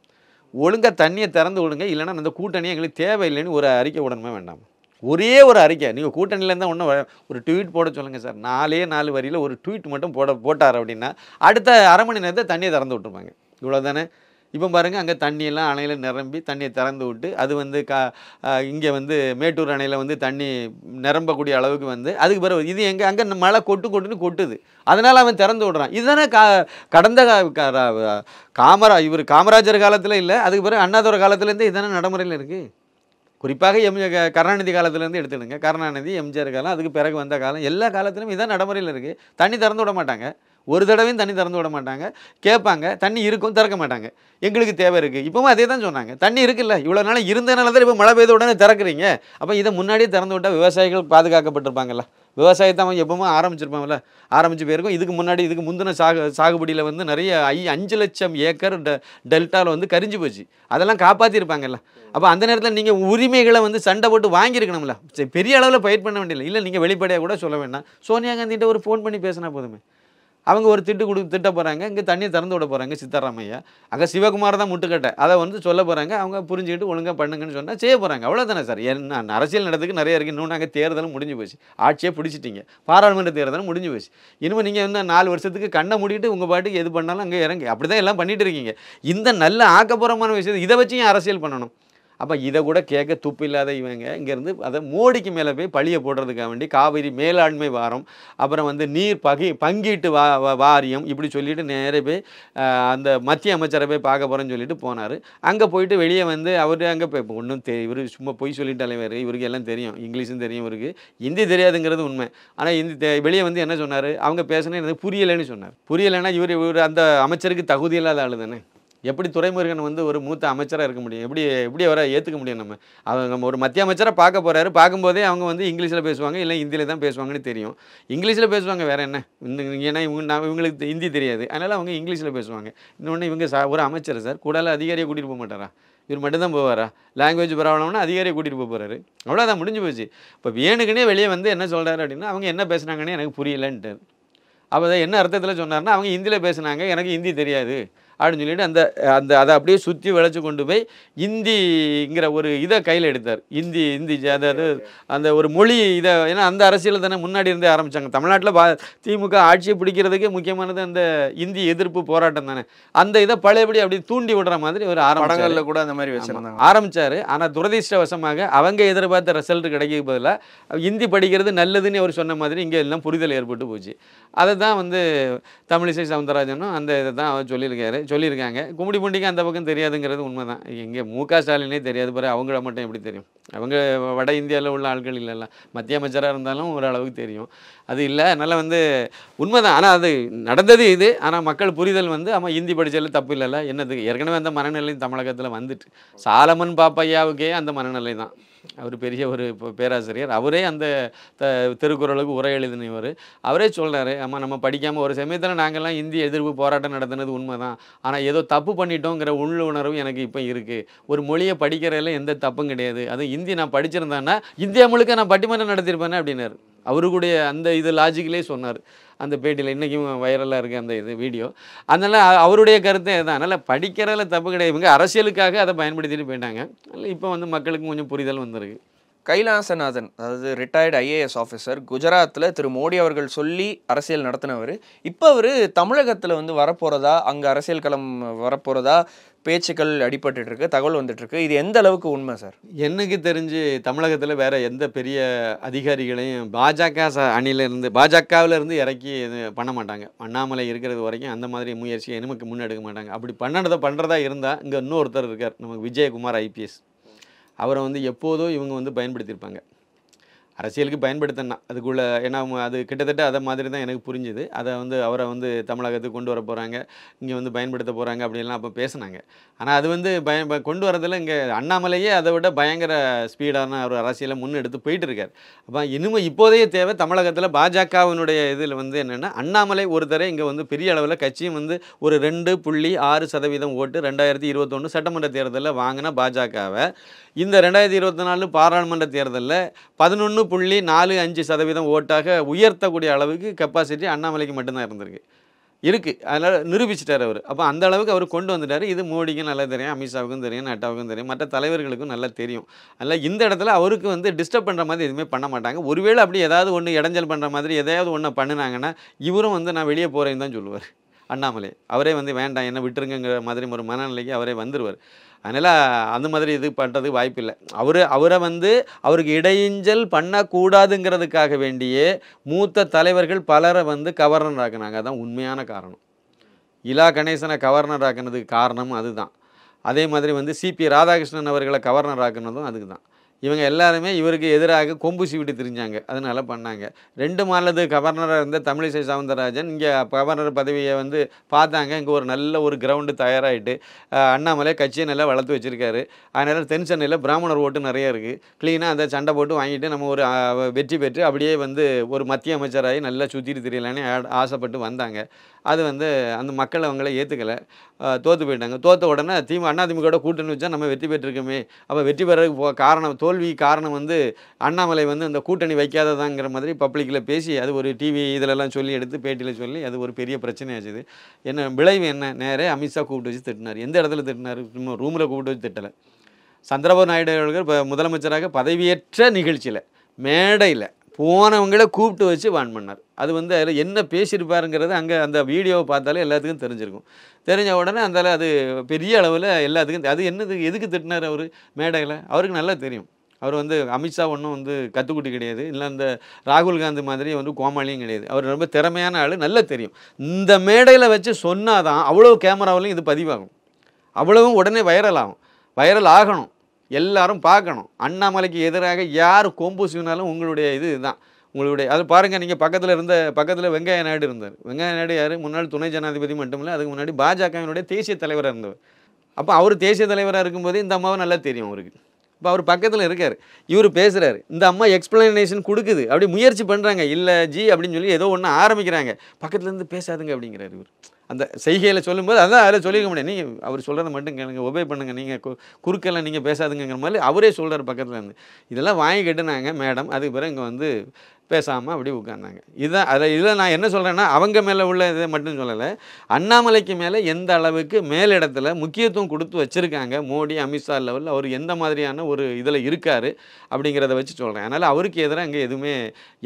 ஒழுங்காக தண்ணியை திறந்து விடுங்க, இல்லைன்னா அந்த கூட்டணி எங்களுக்கு தேவையில்லைன்னு ஒரு அறிக்கை உடனே வேண்டாம். ஒரே ஒரு அறிக்கை, நீங்கள் கூட்டணியில் இருந்தால் ஒன்றும் ஒரு ட்வீட் போட சொல்லுங்கள் சார். 4 வரியில் ஒரு ட்வீட் மட்டும் போட்டார் அப்படின்னா அடுத்த அரை மணி நேரத்தை தண்ணியை திறந்து விட்டுருப்பாங்க. இவ்வளோ தானே. இப்போ பாருங்கள், அங்கே தண்ணியெல்லாம் அணையில் நிரம்பி தண்ணியை திறந்து விட்டு அது வந்து இங்கே வந்து மேட்டூர் அணையில் வந்து தண்ணி நிரம்பக்கூடிய அளவுக்கு வந்து அதுக்கு பிறகு இது அங்கே மழை கொட்டுன்னு கொட்டுது, அதனால் அவன் திறந்து விடுறான். இதுதானே கடந்த காமராஜர் காலத்தில் இல்லை, அதுக்கு பிறகு அண்ணாதுரை காலத்துலேருந்து இதுதானே நடைமுறையில் இருக்குது. குறிப்பாக கருணாநிதி காலத்துலேருந்து எடுத்துடுங்க. கருணாநிதி, எம்ஜிஆர் காலம், அதுக்கு பிறகு வந்த காலம், எல்லா காலத்திலும் இதான் நடைமுறையில் இருக்குது. தண்ணி திறந்து விட மாட்டாங்க, ஒரு தடவையும் தண்ணி திறந்து விட மாட்டாங்க. கேட்பாங்க, தண்ணி இருக்கும், திறக்க மாட்டாங்க. எங்களுக்கு தேவை இருக்குது. இப்போவும் அதே தான் சொன்னாங்க, தண்ணி இருக்குல்ல, இவ்வளோ நாள் இருந்தனால தான் இப்போ மழை பெய்த உடனே திறக்கிறீங்க. அப்போ இதை முன்னாடியே திறந்து விட்டால் விவசாயிகள் பாதுகாக்கப்பட்டிருப்பாங்கல்ல. விவசாயத்தை அவன் எப்பவுமே ஆரம்பிச்சிருப்பாங்கல்ல, ஆரம்பிச்சு போயிருக்கும். இதுக்கு முந்தின சாகுபடியில் வந்து நிறைய 5 லட்சம் ஏக்கர் டெல்டாவில் வந்து கரிஞ்சு போச்சு, அதெல்லாம் காப்பாற்றிருப்பாங்கல்ல. அப்போ அந்த நேரத்தில் நீங்கள் உரிமைகளை வந்து சண்டை போட்டு வாங்கியிருக்கணும்ல. சரி, பெரிய அளவில் பயிர் பண்ண வேண்டியதில்லை. இல்லை, நீங்கள் வெளிப்படையாக கூட சொல்ல வேண்டாம். சோனியா காந்திகிட்ட ஒரு ஃபோன் பண்ணி பேசினா போதுமே. அவங்க ஒரு திட்ட போகிறாங்க, இங்கே தண்ணியை திறந்து விட போகிறாங்க சித்தராமையா. அங்கே சிவகுமார் தான் முட்டுக்கட்டை, அதை வந்து சொல்ல போகிறாங்க. அவங்க புரிஞ்சுக்கிட்டு ஒழுங்காக பண்ணுங்கன்னு சொன்னால் செய்ய போகிறாங்க. அவ்வளோதானே சார். என்ன அரசியல் நடத்துக்கு நிறைய இருக்குது. இன்னும் நாங்கள் தேர்தலும் முடிஞ்சு போச்சு, ஆட்சியை பிடிச்சிட்டிங்க, பாராளுமன்ற தேர்தலும் முடிஞ்சு போச்சு. இனிமேல் நீங்கள் வந்து 4 வருஷத்துக்கு கண்ணை மூடிட்டு உங்கள் பாட்டுக்கு எது பண்ணாலும் அங்கே இறங்கி அப்படி தான் எல்லாம் பண்ணிட்டு இருக்கீங்க. இந்த நல்ல ஆக்கப்பூர்வமான விஷயத்தை இதை வச்சு ஏன் அரசியல் பண்ணணும்? அப்போ இதை கூட கேட்க துப்பு இல்லாத இவங்க இங்கேருந்து அதை மோடிக்கு மேலே போய் பழியை போடுறதுக்காக வேண்டி காவிரி மேலாண்மை வாரம், அப்புறம் வந்து நீர் பங்கீட்டு வாரியம் இப்படி சொல்லிட்டு நேரே போய் அந்த மத்திய அமைச்சரை போய் பார்க்க போகிறேன்னு சொல்லிட்டு போனார். அங்கே போயிட்டு வெளியே வந்து அவர் அங்கே போய் ஒன்றும் இவர் சும்மா பொய் சொல்லிட்டாலே வேறு, இவருக்கு எல்லாம் தெரியும், இங்கிலீஷும் தெரியும், இவருக்கு ஹிந்தி தெரியாதுங்கிறது உண்மை. ஆனால் வெளியே வந்து என்ன சொன்னார், அவங்க பேசினா எனக்கு புரியலைன்னு சொன்னார். புரியலைன்னா இவர் அந்த அமைச்சருக்கு தகுதி இல்லாத ஆளு தானே. எப்படி துரைமுருகன் வந்து ஒரு மூத்த அமைச்சராக இருக்க முடியும்? எப்படி அவரை ஏற்றுக்க முடியும்? நம்ம ஒரு மத்திய அமைச்சராக பார்க்க போகிறாரு, பார்க்கும்போதே அவங்க வந்து இங்கிலீஷில் பேசுவாங்க, இல்லை ஹிந்தியில் தான் பேசுவாங்கன்னு தெரியும். இங்கிலீஷில் பேசுவாங்க, வேறு என்ன. ஏன்னா இவங்களுக்கு ஹிந்தி தெரியாது, அதனால் அவங்க இங்கிலீஷில் பேசுவாங்க. இன்னொன்று இவங்க ஒரு அமைச்சர் சார், கூடால அதிகாரியை கூட்டிகிட்டு போக மாட்டாரா? இவர் மட்டும்தான் போவாரா? லாங்குவேஜ் ப்ராப்ளம்னா அதிகாரியை கூட்டிகிட்டு போக போகிறாரு, அவ்வளோதான், முடிஞ்சு போச்சு. இப்போ வேணுக்குன்னே வெளியே வந்து என்ன சொல்கிறாரு அப்படின்னா, அவங்க என்ன பேசுனாங்கன்னே எனக்கு புரியலன்ட்டு. அப்போ என்ன அர்த்தத்தில் சொன்னார்னா, அவங்க ஹிந்தியில் பேசுனாங்க, எனக்கு ஹிந்தி தெரியாது, அப்படின்னு சொல்லிட்டு அந்த அந்த அதை அப்படியே சுற்றி விளைச்சி கொண்டு போய் இந்திங்கிற ஒரு இதை கையில் எடுத்தார். இந்தி அதாவது அந்த ஒரு மொழி இதை, ஏன்னா அந்த அரசியல் தானே முன்னாடி இருந்தே ஆரம்பித்தாங்க தமிழ்நாட்டில். திமுக ஆட்சியை பிடிக்கிறதுக்கு முக்கியமானது அந்த இந்தி எதிர்ப்பு போராட்டம் தானே. அந்த இதை பழையபடி அப்படி தூண்டி விடுற மாதிரி ஒரு படங்களில் கூட அந்த மாதிரி வச்சிருந்தாங்க, ஆரம்பிச்சாரு. ஆனால் துரதிர்ஷ்டவசமாக அவங்க எதிர்பார்த்த ரிசல்ட் கிடைக்க பதிலாக இந்தி படிக்கிறது நல்லதுன்னு அவர் சொன்ன மாதிரி இங்கே எல்லாம் புரிதல் ஏற்பட்டு போச்சு. அதை தான் வந்து தமிழிசை சவுந்தரராஜனும் அந்த இதை தான் அவர் சொல்லியிருக்காங்க. கும்மிடிப்பூண்டிக்கு அந்த பக்கம் தெரியாதுங்கிறது உண்மை தான். இங்கே மு.க. ஸ்டாலினே தெரியாது, பிறகு அவங்கள மட்டும் எப்படி தெரியும்? அவங்க வட இந்தியாவில் உள்ள ஆட்கள் இல்லைல்ல, மத்திய அமைச்சராக இருந்தாலும் ஓரளவுக்கு தெரியும். அது இல்லை, அதனால் வந்து உண்மை தான். ஆனால் அது நடந்தது இது. ஆனால் மக்கள் புரிதல் வந்து ஆமாம் இந்தி படித்தாலும் தப்பு இல்லைல்ல, என்னதுக்கு? ஏற்கனவே அந்த மனநிலை தமிழகத்தில் வந்துட்டு, சாலமன் பாப்பையாவுக்கே அந்த மனநிலை தான். அவர் பெரிய ஒரு பேராசிரியர், அவரே அந்த திருக்குறளுக்கு உரை எழுதினவர். அவரே சொல்கிறாரு, ஆமாம் நம்ம படிக்காமல் ஒரு சமயத்தில் நாங்கள்லாம் இந்தி எதிர்ப்பு போராட்டம் நடத்தினது உண்மை தான், ஆனால் ஏதோ தப்பு பண்ணிட்டோங்கிற உள்ளுணர்வு எனக்கு இப்போ இருக்குது. ஒரு மொழியை படிக்கிறதில் எந்த தப்பும் கிடையாது. அதுவும் இந்தி நான் படிச்சிருந்தேன்னா இந்தியா முழுக்க நான் பட்டிமன்றம் நடத்தியிருப்பேனே அப்படின்னாரு. அவருடைய அந்த இது லாஜிக்கிலே சொன்னார் அந்த பேட்டியில். இன்றைக்கும் வைரலாக இருக்குது அந்த இது வீடியோ. அதனால் அவருடைய கருத்து இதுதான். அதனால் படிக்கிறதில் தப்பு கிடையாது. இவங்க அரசியலுக்காக அதை பயன்படுத்திட்டு போயிட்டாங்க. அதனால் இப்போ வந்து மக்களுக்கு கொஞ்சம் புரிதல் வந்திருக்கு. கைலாசநாதன், அதாவது ரிட்டையர்டு ஐஏஎஸ் ஆஃபீஸர், குஜராத்தில் திரு மோடி அவர்கள் சொல்லி அரசியல் நடத்தினவர். இப்போ அவர் தமிழகத்தில் வந்து வரப்போகிறதா, அங்கே அரசியல் களம் வரப்போகிறதா பேச்சுக்கள் அடிபட்டு இருக்கு, தகவல் வந்துட்டு இருக்கு. இது எந்த அளவுக்கு உண்மை சார்? எனக்கு தெரிஞ்சு தமிழகத்தில் வேற எந்த பெரிய அதிகாரிகளையும் பாஜக அணியிலிருந்து பாஜகவிலிருந்து இறக்கி இது பண்ண மாட்டாங்க. அண்ணாமலை இருக்கிறது வரைக்கும் அந்த மாதிரி முயற்சியை நமக்கு முன்னெடுக்க மாட்டாங்க. அப்படி பண்ணுறதா இருந்தால் இங்கே இன்னொருத்தர் இருக்கார், நமக்கு விஜயகுமார் ஐபிஎஸ். அவரை வந்து எப்போதோ இவங்க வந்து பயன்படுத்தியிருப்பாங்க, அரசியலுக்கு பயன்படுத்தினா அதுக்குள்ளே. ஏன்னா அது கிட்டத்தட்ட அதை மாதிரி தான் எனக்கு புரிஞ்சுது. அதை வந்து அவரை வந்து தமிழகத்துக்கு கொண்டு வர போகிறாங்க, இங்கே வந்து பயன்படுத்த போகிறாங்க அப்படின்லாம் அப்போ பேசினாங்க. ஆனால் அது வந்து கொண்டு வரதில் இங்கே அண்ணாமலையே அதை விட பயங்கர ஸ்பீடான ஒரு அரசியலை முன்னெடுத்து போயிட்டு இருக்கார். அப்போ இனிமேல் இப்போதைய தேவை தமிழகத்தில் பாஜகவினுடைய இதில் வந்து என்னென்னா, அண்ணாமலை ஒருத்தரை இங்கே வந்து பெரிய அளவில் கட்சியும் வந்து ஒரு 2.6% ஓட்டு 2021 சட்டமன்ற தேர்தலில் வாங்கின பாஜகவை இந்த 2024 பாராளுமன்ற தேர்தலில் 11.45% ஓட்டாக உயர்த்தக்கூடிய அளவுக்கு கெப்பாசிட்டி அண்ணாமலைக்கு மட்டும்தான் இருக்குது. அதனால் நிரூபிச்சிட்டார் அவர். அப்போ அந்த அளவுக்கு அவர் கொண்டு வந்துட்டார். இது மோடிக்கும் நல்லா தெரியும், அமித்ஷாவுக்கும் தெரியும், நட்டாவுக்கும் தெரியும், மற்ற தலைவர்களுக்கும் நல்லா தெரியும். அதனால் இந்த இடத்துல அவருக்கு வந்து டிஸ்டர்ப் பண்ணுற மாதிரி எதுவுமே பண்ண மாட்டாங்க. ஒருவேளை அப்படி ஏதாவது ஒன்று இடைஞ்சல் பண்ணுற மாதிரி எதையாவது ஒன்று பண்ணினாங்கன்னா இவரும் வந்து நான் வெளியே போகிறேன்னு தான் சொல்லுவார். அண்ணாமலை அவரே வந்து வேண்டாம் என்ன விட்டுருங்கிற மாதிரி ஒரு மனநிலைக்கு அவரே வந்துடுவார். அதனால் அந்த மாதிரி இது பண்ணுறதுக்கு வாய்ப்பில்லை. அவரை வந்து அவருக்கு இடைஞ்சல் பண்ணக்கூடாதுங்கிறதுக்காக வேண்டியே மூத்த தலைவர்கள் பலரை வந்து கவர்னர் ஆக்குனாங்க. அதுதான் உண்மையான காரணம். இலா கணேசனை கவர்னர் ஆக்குனதுக்கு காரணம் அதுதான். அதே மாதிரி வந்து சிபி ராதாகிருஷ்ணன் அவர்களை கவர்னர் ஆக்குனதும் அதுக்கு தான். இவங்க எல்லாருமே இவருக்கு எதிராக கொம்பு சீவிட்டு திரிஞ்சாங்க, அதனால பண்ணாங்க. 2 மாநிலத்து கவர்னராக இருந்த தமிழிசை சவுந்தரராஜன் இங்கே கவர்னர் பதவியை வந்து பார்த்தாங்க. இங்கே ஒரு நல்ல ஒரு கிரவுண்டு தயாராகிட்டு அண்ணாமலை கட்சியை நல்லா வளர்த்து வச்சுருக்காரு. அதனால் தென் சென்னையில் பிராமணர் ஓட்டு நிறைய இருக்குது, க்ளீனாக அந்த சண்டை போட்டு வாங்கிட்டு நம்ம ஒரு வெற்றி பெற்று அப்படியே வந்து ஒரு மத்திய அமைச்சராகி நல்லா சுற்றிட்டு தெரியலான்னு ஆசைப்பட்டு வந்தாங்க. அது வந்து அந்த மக்கள் அவங்கள ஏற்றுக்கலை, தோற்று போயிட்டாங்க. தோற்ற உடனே அதிமுகவோட கூட்டணி வச்சா நம்ம வெற்றி பெற்றிருக்கோமே, அப்போ வெற்றி பெறதுக்கு காரணம் தோல்வி காரணம் வந்து அண்ணாமலை வந்து அந்த கூட்டணி வைக்காததாங்கிற மாதிரி பப்ளிக்கில் பேசி அது ஒரு டிவி இதிலெல்லாம் சொல்லி எடுத்து பேட்டியில் சொல்லி அது ஒரு பெரிய பிரச்சனையாச்சுது. என்ன விளைவு என்ன? நேரே அமித்ஷா கூப்பிட்டு வச்சு திட்டினார். எந்த இடத்துல திட்டினார்? ரூமில் கூப்பிட்டு வச்சு திட்டலை. சந்திரபாபு நாயுடு அவர்கள் இப்போ முதலமைச்சராக பதவியேற்ற நிகழ்ச்சியில் மேடையில் போனவங்கள கூப்பிட்டு வச்சு வான் பண்ணார். அது வந்து அதில் என்ன பேசியிருப்பாருங்கிறது அங்கே அந்த வீடியோவை பார்த்தாலே எல்லாத்துக்கும் தெரிஞ்சிருக்கும். தெரிஞ்ச உடனே அந்த அது பெரிய அளவில் எல்லாத்துக்கும் அது என்னது எதுக்கு திட்டினார் அவர் மேடையில் அவருக்கு நல்லா தெரியும். அவர் வந்து அமித்ஷா ஒன்றும் வந்து கத்துக்குட்டி கிடையாது, இல்லை அந்த ராகுல் காந்தி மாதிரி வந்து கோமாளியும் கிடையாது. அவர் ரொம்ப திறமையான ஆள், நல்லா தெரியும். இந்த மேடையில் வச்சு சொன்னால் தான் அவ்வளோ கேமராவிலையும் இது பதிவாகும், அவ்வளவும் உடனே வைரல் ஆகணும், எல்லாரும் பார்க்கணும். அண்ணாமலைக்கு எதிராக யார் கொம்பு சீவினாலும் உங்களுடைய இதுதான் உங்களுடைய அது பாருங்கள். நீங்கள் பக்கத்தில் வெங்கையா நாயுடு இருந்தார். வெங்கையா நாயுடு யார்? முன்னாள் துணை ஜனாதிபதி மட்டும் இல்லை, அதுக்கு முன்னாடி பாஜகவினுடைய தேசிய தலைவராக இருந்தவர். அப்போ அவர் தேசிய தலைவராக இருக்கும்போது இந்த அம்மாவை நல்லா தெரியும் அவருக்கு. இப்போ அவர் பக்கத்தில் இருக்கார், இவர் பேசுகிறாரு, இந்த அம்மா எக்ஸ்பிளனேஷன் கொடுக்குது, அப்படி முயற்சி பண்ணுறாங்க, இல்லை ஜி அப்படின்னு சொல்லி ஏதோ ஒன்று ஆரம்பிக்கிறாங்க, பக்கத்துலேருந்து பேசாதுங்க அப்படிங்கிறார் இவர். அந்த செய்கையில் சொல்லும்போது அதான் அதில் சொல்லிக்க முடியாது, நீங்கள் அவர் சொல்கிறத மட்டும் கேளுங்க, ஒபே பண்ணுங்கள், நீங்கள் குறுக்கெல்லாம் நீங்கள் பேசாதுங்கிற மாதிரி அவரே சொல்கிறார் பக்கத்தில் இருந்து. இதெல்லாம் வாங்கி கட்டுனாங்க மேடம். அதுக்கு பிறகு இங்கே வந்து பேசாமல் அப்படி உட்கார்ந்தாங்க. இதுதான் இதில் நான் என்ன சொல்கிறேன்னா, அவங்க மேலே உள்ள இதை மட்டும் சொல்லலை, அண்ணாமலைக்கு மேலே எந்த அளவுக்கு மேலிடத்தில் முக்கியத்துவம் கொடுத்து வச்சுருக்காங்க மோடி, அமித்ஷா லெவலில் அவர் எந்த மாதிரியான ஒரு இதில் இருக்கார் அப்படிங்கிறத வச்சு சொல்கிறேன். அதனால் அவருக்கு எதிராக இங்கே எதுவுமே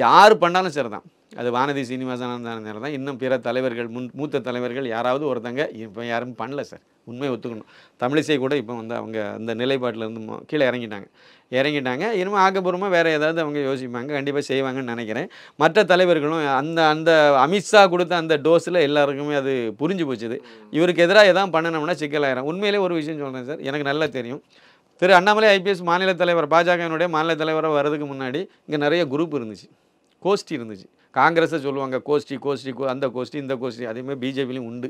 யார் பண்ணாலும் சரி தான், அது வானதி சீனிவாசன் தான், இன்னும் பிற தலைவர்கள், மூத்த தலைவர்கள் யாராவது ஒருத்தங்க இப்போ யாரும் பண்ணல சார், உண்மையை ஒத்துக்கணும். தமிழிசை கூட இப்போ வந்து அவங்க அந்த நிலைப்பாட்டிலேருந்து கீழே இறங்கிட்டாங்க. இனிமேல் ஆக்கப்பூர்வமாக வேறு ஏதாவது அவங்க யோசிப்பாங்க, கண்டிப்பாக செய்வாங்கன்னு நினைக்கிறேன். மற்ற தலைவர்களும் அந்த அந்த அமித்ஷா கொடுத்த அந்த டோஸில் எல்லாருக்குமே அது புரிஞ்சு போச்சுது. இவருக்கு எதிராக எதாவது பண்ணணும்னா சிக்கலாயிரும். உண்மையிலே ஒரு விஷயம் சொல்கிறேன் சார், எனக்கு நல்லா தெரியும். திரு அண்ணாமலை ஐபிஎஸ் மாநில தலைவர், பாஜகவினுடைய மாநில தலைவராக வர்றதுக்கு முன்னாடி இங்கே நிறைய குரூப் இருந்துச்சு, கோஷ்டி இருந்துச்சு. காங்கிரஸை சொல்லுவாங்க கோஷ்டி, அந்த கோஷ்டி, இந்த கோஷ்டி, அதேமாதிரி பிஜேபிலையும் உண்டு.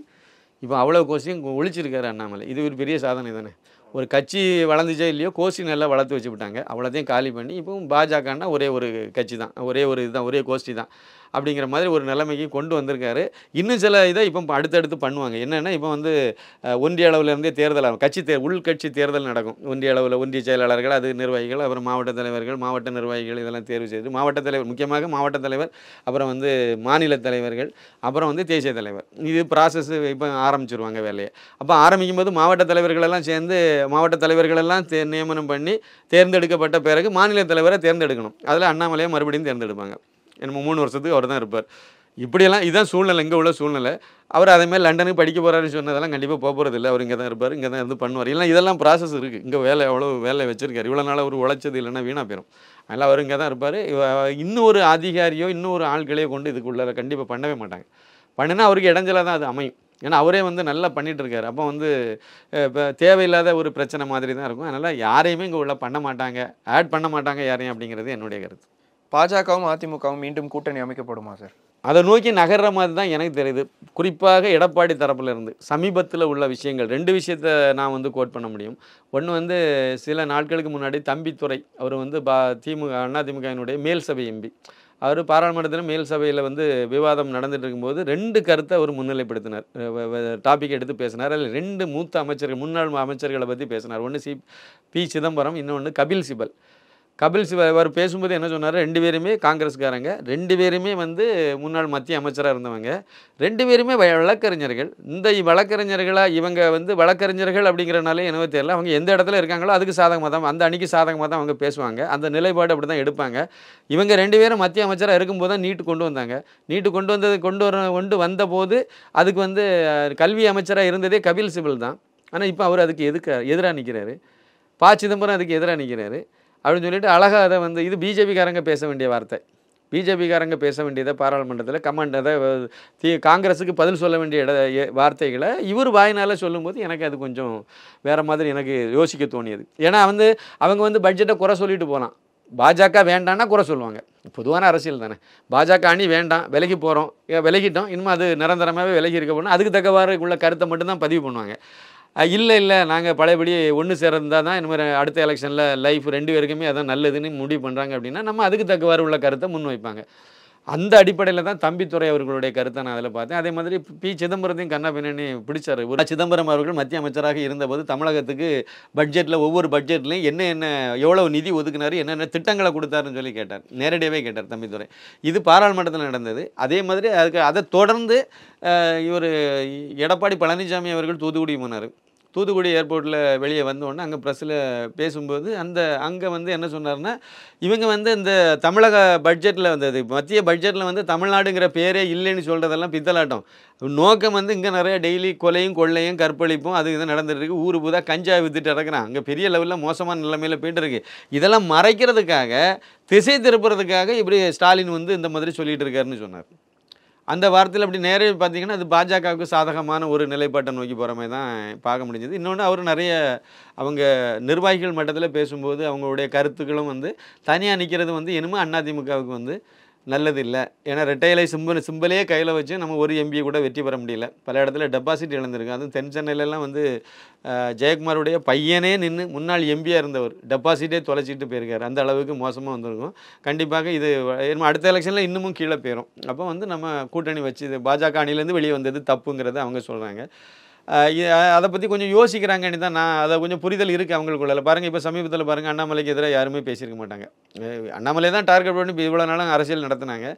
இப்போ அவ்வளோ கோஷ்டியும் ஒழிச்சிருக்காரு அண்ணாமலை. இது ஒரு பெரிய சாதனை தானே. ஒரு கட்சி வளர்ந்துச்சோ இல்லையோ, கோஷ்டி நல்லா வளர்த்து வச்சு விட்டாங்க, அவ்வளோத்தையும் காலி பண்ணி இப்போவும் பாஜகன்னா ஒரே ஒரு கட்சி தான், ஒரே ஒரு இதுதான், ஒரே கோஷ்டி தான் அப்படிங்கிற மாதிரி ஒரு நிலைமைக்கு கொண்டு வந்திருக்காரு. இன்னும் சில இதை இப்போ அடுத்தடுத்து பண்ணுவாங்க. என்னென்னா இப்போ வந்து ஒன்றிய அளவிலேருந்தே தேர்தல் ஆகும், உள்கட்சி தேர்தல் நடக்கும். ஒன்றிய அளவில் ஒன்றிய செயலாளர்கள், அது நிர்வாகிகள், அப்புறம் மாவட்ட தலைவர்கள், மாவட்ட நிர்வாகிகள் இதெல்லாம் தேர்வு செய்து மாவட்ட தலைவர், முக்கியமாக மாவட்ட தலைவர், அப்புறம் வந்து மாநில தலைவர்கள், அப்புறம் வந்து தேசிய தலைவர், இது ப்ராசஸ் இப்போ ஆரம்பிச்சிருவாங்க வேலையை. அப்போ ஆரம்பிக்கும் போது மாவட்ட தலைவர்களெல்லாம் சேர்ந்து மாவட்ட தலைவர்களெல்லாம் நியமனம் பண்ணி தேர்ந்தெடுக்கப்பட்ட பிறகு மாநில தலைவரை தேர்ந்தெடுக்கணும். அதில் அண்ணாமலையை மறுபடியும் தேர்ந்தெடுப்பாங்க. என்னமோ 3 வருஷத்துக்கு அவர் தான் இருப்பார். இப்படியெல்லாம் இதுதான் சூழ்நிலை, இங்கே உள்ள சூழ்நிலை. அவர் அதேமாதிரி லண்டனுக்கு படிக்க போகிறாருன்னு சொன்னதெல்லாம் கண்டிப்பாக போக போகிறது இல்லை. அவர் இங்கே தான் இருப்பார், இங்கே தான் இருந்து பண்ணுவார். இல்லை இதெல்லாம் ப்ராசஸ் இருக்குது, இங்கே எவ்வளோ வேலை வச்சுருக்காரு, இவ்வளோ நாள் அவர் உழைச்சது இல்லைன்னா வீணாக போயிடும். அதனால் அவர் இங்கே தான் இருப்பார். இன்னும் ஒரு அதிகாரியோ இன்னும் ஒரு ஆட்களையோ கொண்டு இதுக்குள்ள கண்டிப்பாக பண்ணவே மாட்டாங்க. பண்ணினா அவருக்கு இடைஞ்சலாக தான் அது அமையும். ஏன்னா அவரே வந்து நல்லா பண்ணிகிட்டு இருக்காரு. அப்போ வந்து இப்போ தேவையில்லாத ஒரு பிரச்சனை மாதிரி தான் இருக்கும். அதனால் யாரையுமே இங்கே உள்ள பண்ண மாட்டாங்க, ஆட் பண்ண மாட்டாங்க யாரையும், அப்படிங்கிறது என்னுடைய கருத்து. பாஜகவும் அதிமுகவும் மீண்டும் கூட்டணி அமைக்கப்படுமா சார்? அதை நோக்கி நகர்ற மாதிரி தான் எனக்கு தெரியுது. குறிப்பாக எடப்பாடி தரப்புல இருந்து சமீபத்தில் உள்ள விஷயங்கள் 2 விஷயத்தை நான் வந்து கோட் பண்ண முடியும். ஒன்று வந்து சில நாட்களுக்கு முன்னாடி தம்பித்துரை அவர் வந்து அதிமுகவினுடைய மேல் சபை எம்பி, அவர் பாராளுமன்றத்தில் மேல் சபையில் வந்து விவாதம் நடந்துட்டு இருக்கும்போது 2 கருத்தை அவர் முன்னிலைப்படுத்தினார், டாபிக் எடுத்து பேசினார். அதில் 2 மூத்த அமைச்சர்கள், முன்னாள் அமைச்சர்களை பற்றி பேசினார். ஒன்று பி. சிதம்பரம், இன்னொன்று கபில் சிபல். அவர் பேசும்போது என்ன சொன்னார், 2 பேருமே காங்கிரஸ்காரங்க, 2 பேருமே வந்து முன்னாள் மத்திய அமைச்சராக இருந்தவங்க, 2 பேருமே வழக்கறிஞர்கள். இந்த வழக்கறிஞர்களாக இவங்க வந்து வழக்கறிஞர்கள் அப்படிங்கிறனாலே என்னவோ தெரியல, அவங்க எந்த இடத்துல இருக்காங்களோ அதுக்கு சாதகமாக தான், அந்த அணிக்கு சாதகமாக தான் அவங்க பேசுவாங்க, அந்த நிலைப்பாடு அப்படி தான் எடுப்பாங்க. இவங்க 2 பேரும் மத்திய அமைச்சராக இருக்கும்போது தான் நீட்டு கொண்டு வந்தாங்க. நீட்டு கொண்டு வந்தபோது அதுக்கு வந்து கல்வி அமைச்சராக இருந்ததே கபில் சிபல் தான். ஆனால் இப்போ அவர் அதுக்கு எதிராக நிற்கிறாரு. சிதம்பரம் அதுக்கு எதிராக நிற்கிறாரு அப்படின்னு சொல்லிட்டு அழகாக அதை வந்து இது பிஜேபிக்காரங்க பேச வேண்டிய வார்த்தை. பிஜேபிக்காரங்க பேச வேண்டியதை பாராளுமன்றத்தில் அதை காங்கிரஸுக்கு பதில் சொல்ல வேண்டிய வார்த்தைகளை இவர் வாயினால் சொல்லும்போது எனக்கு அது கொஞ்சம் வேறு மாதிரி எனக்கு யோசிக்க தோணியது. ஏன்னா வந்து அவங்க வந்து பட்ஜெட்டை குறை சொல்லிட்டு போகலாம், பாஜக வேண்டான்னா குறை சொல்லுவாங்க. பொதுவான அரசியல் தானே. பாஜக அணி வேண்டாம், விலகி போகிறோம், விலகிட்டோம், இன்னும் அது நிரந்தரமாகவே விலகி இருக்க போனால் அதுக்கு தக்கவாறு உள்ள கருத்தை மட்டும்தான் பதிவு பண்ணுவாங்க. இல்லை நாங்கள் பழையபடி ஒன்று சேர்ந்தால் தான் இனிமேல் அடுத்த எலெக்ஷனில் லைஃப் 2 பேருக்குமே அதான் நல்லதுன்னு முடிவு பண்ணுறாங்க அப்படின்னா நம்ம அதுக்கு தக்கவாறு உள்ள கருத்தை முன்வைப்பாங்க. அந்த அடிப்படையில் தான் தம்பித்துரை அவர்களுடைய கருத்தை நான் அதில் பார்த்தேன். அதே மாதிரி பி. சிதம்பரத்தையும் கண்ணா பின்னணி பிடிச்சார். சிதம்பரம் அவர்கள் மத்திய அமைச்சராக இருந்தபோது தமிழகத்துக்கு பட்ஜெட்டில் ஒவ்வொரு பட்ஜெட்லையும் எவ்வளோ நிதி ஒதுக்குனாரு, என்னென்ன திட்டங்களை கொடுத்தாருன்னு சொல்லி கேட்டார், நேரடியாகவே கேட்டார் தம்பித்துரை. இது பாராளுமன்றத்தில் நடந்தது. அதே மாதிரி அதை தொடர்ந்து இவர் எடப்பாடி பழனிசாமி அவர்கள் தூத்துக்குடி போனார். தூத்துக்குடி ஏர்போர்ட்டில் வெளியே வந்தோடனே அங்கே ப்ரெஸ்ஸில் பேசும்போது அங்கே வந்து என்ன சொன்னார்னா, இவங்க வந்து இந்த தமிழக பட்ஜெட்டில் வந்தது, மத்திய பட்ஜெட்டில் வந்து தமிழ்நாடுங்கிற பேரே இல்லைன்னு சொல்கிறதெல்லாம் பித்தலாட்டம். நோக்கம் வந்து இங்கே நிறைய டெய்லி கொலையும் கொள்ளையும் கற்பழிப்பும் அது இது நடந்துட்டு இருக்கு, ஊர் பூதா கஞ்சா வித்துட்டு இறக்குறான், அங்கே பெரிய லெவலில் மோசமான நிலைமையில் போயிட்டு இருக்கு. இதெல்லாம் மறைக்கிறதுக்காக, திசை திருப்புறதுக்காக இப்படி ஸ்டாலின் வந்து இந்த மாதிரி சொல்லிட்டு இருக்காருன்னு சொன்னார். அந்த வார்த்தையில் அப்படி நேரே பார்த்தீங்கன்னா அது பாஜகவுக்கு சாதகமான ஒரு நிலைப்பாட்டை நோக்கி போகிற மாதிரி தான் பார்க்க முடிஞ்சது. இன்னொன்று அவர் நிறைய அவங்க நிர்வாகிகள் மட்டத்தில் பேசும்போது அவங்களுடைய கருத்துக்களும் வந்து தனியாக நிற்கிறது வந்து இனிமேல் அதிமுகவுக்கு வந்து நல்லது இல்லை. ஏன்னா ரெட்டையிலை சிம்பலையே கையில் வச்சு நம்ம ஒரு எம்பியை கூட வெற்றி பெற முடியல, பல இடத்துல டெபாசிட் இழந்திருக்கு. அதுவும் தென் சென்னையிலலாம் வந்து ஜெயக்குமாருடைய பையனே நின்று முன்னாள் எம்பியாக இருந்தவர் டெபாசிட்டே தொலைச்சிட்டு போயிருக்காரு. அந்த அளவுக்கு மோசமாக வந்திருக்கும். கண்டிப்பாக இது அடுத்த எலெக்ஷனில் இன்னமும் கீழே போயிடும். அப்போ வந்து நம்ம கூட்டணி வச்சு இது பாஜக அணிலேருந்து வெளியே வந்தது தப்புங்கிறத அவங்க சொல்கிறாங்க. அதை பற்றி கொஞ்சம் யோசிக்கிறாங்கன்னு தான் நான் அதை கொஞ்சம் புரிதல் இருக்குது அவங்களுக்குள்ள. பாருங்கள் இப்போ சமீபத்தில் பாருங்கள் அண்ணாமலைக்கு எதிராக யாருமே பேசியிருக்க மாட்டாங்க. அண்ணாமலை தான் டார்கெட் பண்ணி இப்போ இவ்வளோ நாளும் அரசியல் நடத்தினாங்க.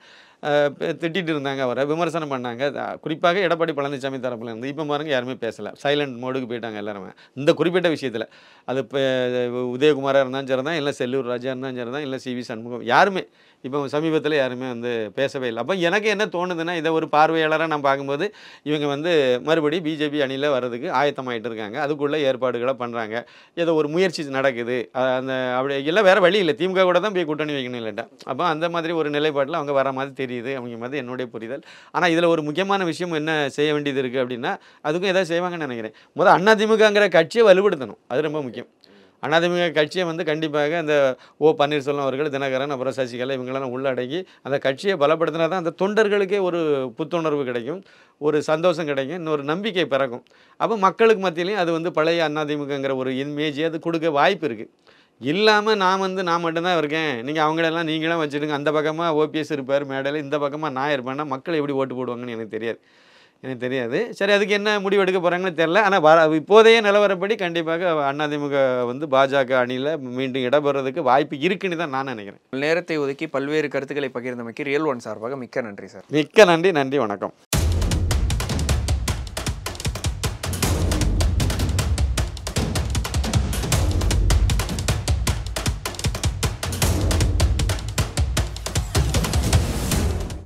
திட்டிகிட்டு இருந்தாங்க, அவரை விமர்சனம் பண்ணாங்க. குறிப்பாக எடப்பாடி பழனிசாமி தரப்புல இருந்து இப்போ பாருங்கள் யாருமே பேசலை, சைலண்ட் மோடுக்கு போயிட்டாங்க எல்லாருமே இந்த குறிப்பிட்ட விஷயத்தில். அது இப்போ உதயகுமாராக இருந்தாலும் சரி தான், இல்லை செல்லூர் ராஜா இருந்தாலும் சரி தான், இல்லை சிவி சண்முகம், யாருமே இப்போ சமீபத்தில் யாருமே வந்து பேசவே இல்லை. அப்போ எனக்கு என்ன தோணுதுன்னா, இதை ஒரு பார்வையாளராக நான் பார்க்கும்போது இவங்க வந்து மறுபடியும் பிஜேபி அணியில் வர்றதுக்கு ஆயத்தமாகிட்டு இருக்காங்க. அதுக்குள்ளே ஏற்பாடுகளை பண்ணுறாங்க. ஏதோ ஒரு முயற்சி நடக்குது. அந்த அப்படி எல்லாம் வேறு வழி இல்லை, திமுக கூட தான் போய் கூட்டணி வைக்கணும் இல்லைட்டா. அப்போ அந்த மாதிரி ஒரு நிலைப்பாட்டில் அவங்க வர மாதிரி தெரியுது அவங்க மாதிரி என்னுடைய புரிதல். ஆனால் இதில் ஒரு முக்கியமான விஷயம் என்ன செய்ய வேண்டியது இருக்குது அப்படின்னா, அதுக்கும் ஏதாவது செய்வாங்கன்னு நினைக்கிறேன். முதல் அதிமுகங்கிற கட்சியை வலுப்படுத்தணும், அது ரொம்ப முக்கியம். அதிமுக கட்சியை வந்து கண்டிப்பாக அந்த ஓ பன்னீர்செல்வம் அவர்கள், தினகரன், அப்புறம் சசிகலா இவங்களெல்லாம் உள்ளடங்கி அந்த கட்சியை பலப்படுத்தினா தான் அந்த தொண்டர்களுக்கே ஒரு புத்துணர்வு கிடைக்கும், ஒரு சந்தோஷம் கிடைக்கும், இன்னொரு நம்பிக்கை பிறக்கும். அப்போ மக்களுக்கு மத்தியிலையும் அது வந்து பழைய அதிமுகங்கிற ஒரு இமேஜ் அது கொடுக்க வாய்ப்பு இருக்குது. இல்லாமல் நான் மட்டும்தான் இருக்கேன், நீங்கள் அவங்களெல்லாம் நீங்களாம் வச்சுடுங்க, அந்த பக்கமாக ஓபிஎஸ் இருப்பார் மேடையில், இந்த பக்கமாக நான் இருப்பேன்னா மக்கள் எப்படி ஓட்டு போடுவாங்கன்னு எனக்கு தெரியாது. சரி, அதுக்கு என்ன முடிவு எடுக்க போகிறாங்கன்னு தெரியல. ஆனால் இப்போதைய நிலவரப்படி கண்டிப்பாக அதிமுக வந்து பாஜக அணியில் மீண்டும் இடம்பெறதுக்கு வாய்ப்பு இருக்குன்னு தான் நான் நினைக்கிறேன். நேரத்தை ஒதுக்கி பல்வேறு கருத்துக்களை பகிர்ந்தமைக்கு ரியல் ஒன் சார்பாக மிக்க நன்றி சார். மிக்க நன்றி, வணக்கம்.